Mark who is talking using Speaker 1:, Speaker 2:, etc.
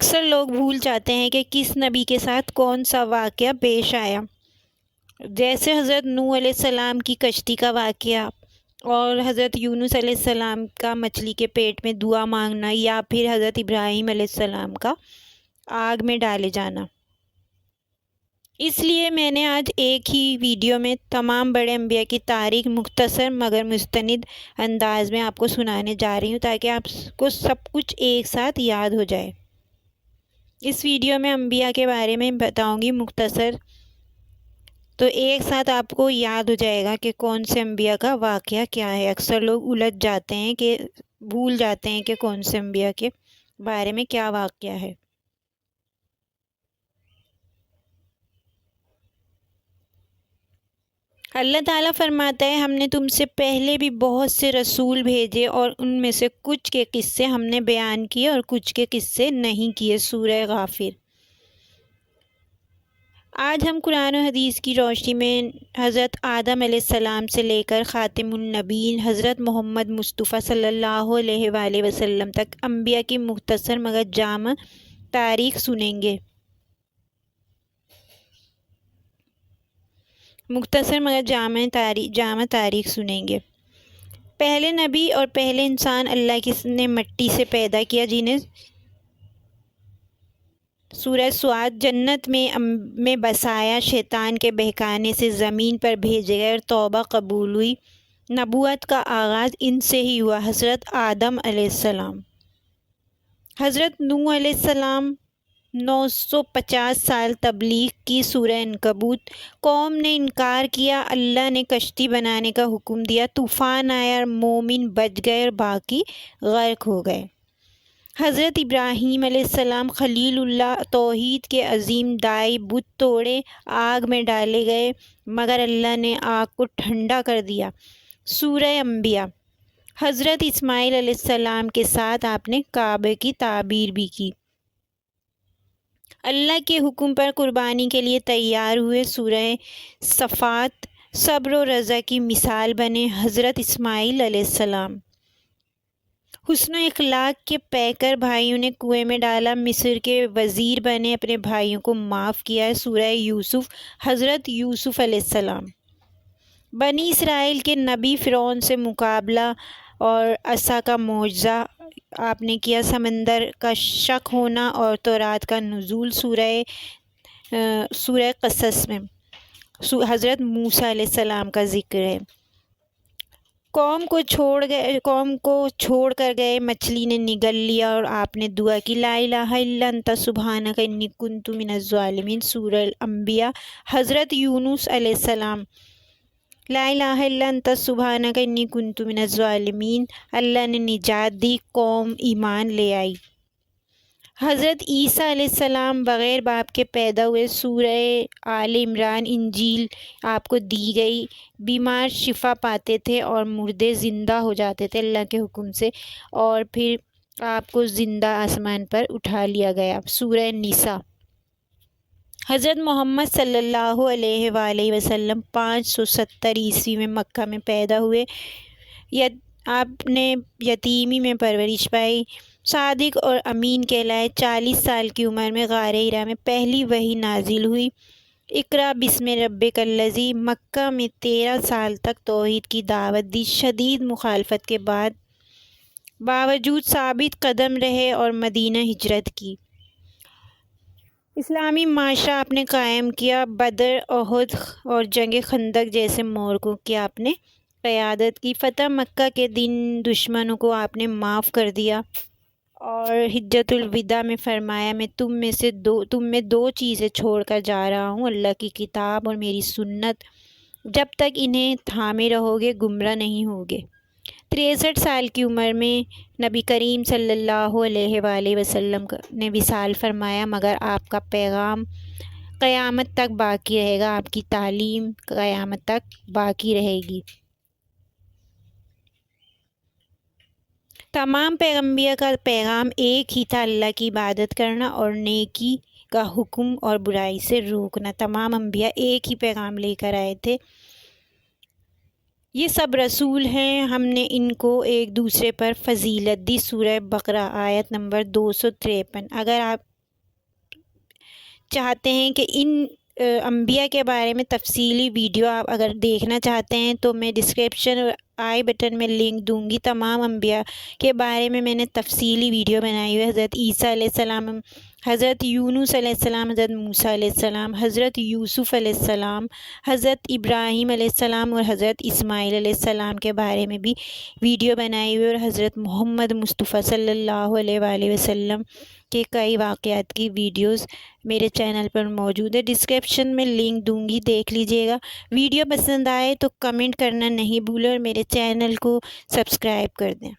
Speaker 1: اکثر لوگ بھول جاتے ہیں کہ کس نبی کے ساتھ کون سا واقعہ پیش آیا، جیسے حضرت نوح علیہ السلام کی کشتی کا واقعہ اور حضرت یونس علیہ السلام کا مچھلی کے پیٹ میں دعا مانگنا، یا پھر حضرت ابراہیم علیہ السلام کا آگ میں ڈالے جانا۔ اس لیے میں نے آج ایک ہی ویڈیو میں تمام بڑے انبیاء کی تاریخ مختصر مگر مستند انداز میں آپ کو سنانے جا رہی ہوں، تاکہ آپ کو سب کچھ ایک ساتھ یاد ہو جائے۔ اس ویڈیو میں انبیاء کے بارے میں بتاؤں گی مختصر، تو ایک ساتھ آپ کو یاد ہو جائے گا کہ کون سے انبیاء کا واقعہ کیا ہے۔ اکثر لوگ الجھ جاتے ہیں کہ بھول جاتے ہیں کہ کون سے انبیاء کے بارے میں کیا واقعہ ہے۔ اللہ تعالیٰ فرماتا ہے، ہم نے تم سے پہلے بھی بہت سے رسول بھیجے اور ان میں سے کچھ کے قصے ہم نے بیان کیے اور کچھ کے قصے نہیں کیے۔ سورہ غافر۔ آج ہم قرآن و حدیث کی روشنی میں حضرت آدم علیہ السلام سے لے کر خاتم النبیین حضرت محمد مصطفیٰ صلی اللہ علیہ وآلہ وسلم تک انبیاء کی مختصر مگر جامع تاریخ سنیں گے۔ جامع تاریخ سنیں گے۔ پہلے نبی اور پہلے انسان اللہ نے مٹی سے پیدا کیا، جنہیں سورہ سعد جنت میں بسایا، شیطان کے بہکانے سے زمین پر بھیجے گئے اور توبہ قبول ہوئی۔ نبوت کا آغاز ان سے ہی ہوا، حضرت آدم علیہ السلام۔ حضرت نوح علیہ السلام 950 سال تبلیغ کی۔ سورہ عنکبوت۔ قوم نے انکار کیا، اللہ نے کشتی بنانے کا حکم دیا، طوفان آیا اور مومن بچ گئے اور باقی غرق ہو گئے۔ حضرت ابراہیم علیہ السلام خلیل اللہ توحید کے عظیم داعی، بت توڑے، آگ میں ڈالے گئے مگر اللہ نے آگ کو ٹھنڈا کر دیا۔ سورہ انبیاء۔ حضرت اسماعیل علیہ السلام کے ساتھ آپ نے کعبے کی تعمیر بھی کی۔ اللہ کے حکم پر قربانی کے لیے تیار ہوئے۔ سورہ صفات۔ صبر و رضا کی مثال بنے حضرت اسماعیل علیہ السلام۔ حسن و اخلاق کے پیکر بھائیوں نے کنویں میں ڈالا، مصر کے وزیر بنے، اپنے بھائیوں کو معاف کیا۔ سورہ یوسف۔ حضرت یوسف علیہ السلام۔ بنی اسرائیل کے نبی، فرعون سے مقابلہ اور عصا کا معجزہ آپ نے کیا۔ سمندر کا شق ہونا اور تورات کا نزول۔ سورہ قصص میں حضرت موسیٰ علیہ السلام کا ذکر ہے۔ قوم کو چھوڑ کر گئے، مچھلی نے نگل لیا اور آپ نے دعا کی، لا الہ الا انت سبحانک انی کنت من الظالمین۔ سورہ الانبیاء۔ حضرت یونس علیہ السلام۔ لا الہ الا انت سبحانک انی کنت من الظالمین۔ اللہ نے نجات دی، قوم ایمان لے آئی۔ حضرت عیسیٰ علیہ السلام بغیر باپ کے پیدا ہوئے۔ سورہ آل عمران۔ انجیل آپ کو دی گئی، بیمار شفا پاتے تھے اور مردے زندہ ہو جاتے تھے اللہ کے حکم سے، اور پھر آپ کو زندہ آسمان پر اٹھا لیا گیا۔ سورہ نساء۔ حضرت محمد صلی اللہ علیہ وآلہ وسلم 570 عیسوی میں مکہ میں پیدا ہوئے۔ آپ نے یتیمی میں پرورش پائی، صادق اور امین کہلائے۔ 40 سال کی عمر میں غار حرا میں پہلی وحی نازل ہوئی، اقرأ بسم ربک الذی۔ مکہ میں 13 سال تک توحید کی دعوت دی، شدید مخالفت کے باوجود ثابت قدم رہے اور مدینہ ہجرت کی۔ اسلامی معاشرہ آپ نے قائم کیا۔ بدر، احد اور جنگ خندق جیسے موقعوں کی آپ نے قیادت کی۔ فتح مکہ کے دن دشمنوں کو آپ نے معاف کر دیا اور حجۃ الوداع میں فرمایا، میں تم میں دو چیزیں چھوڑ کر جا رہا ہوں، اللہ کی کتاب اور میری سنت، جب تک انہیں تھامے رہو گے گمراہ نہیں ہوگے۔ 63 سال کی عمر میں نبی کریم صلی اللہ علیہ وآلہ وسلم نے وصال فرمایا، مگر آپ کا پیغام قیامت تک باقی رہے گا، آپ کی تعلیم قیامت تک باقی رہے گی۔ تمام پیغمبروں کا پیغام ایک ہی تھا، اللہ کی عبادت کرنا اور نیکی کا حکم اور برائی سے روکنا۔ تمام انبیاء ایک ہی پیغام لے کر آئے تھے۔ یہ سب رسول ہیں، ہم نے ان کو ایک دوسرے پر فضیلت دی۔ سورہ بقرہ۔ آیت نمبر 253۔ اگر آپ چاہتے ہیں کہ ان انبیاء کے بارے میں تفصیلی ویڈیو آپ اگر دیکھنا چاہتے ہیں تو میں ڈسکرپشن اور آئی بٹن میں لنک دوں گی۔ تمام انبیاء کے بارے میں نے تفصیلی ویڈیو بنائی ہوئی ہے۔ حضرت عیسیٰ علیہ السلام، حضرت یونس علیہ السلام، حضرت موسیٰ علیہ السلام، حضرت یوسف علیہ السلام، حضرت ابراہیم علیہ السلام اور حضرت اسماعیل علیہ السلام کے بارے میں بھی ویڈیو بنائی ہوئی، اور حضرت محمد مصطفیٰ صلی اللہ علیہ وآلہ وسلم کے کئی واقعات کی ویڈیوز میرے چینل پر موجود ہے۔ ڈسکرپشن میں لنک دوں گی، دیکھ لیجئے گا۔ ویڈیو پسند آئے تو کمنٹ کرنا نہیں بھولیں اور میرے چینل کو سبسکرائب کر دیں۔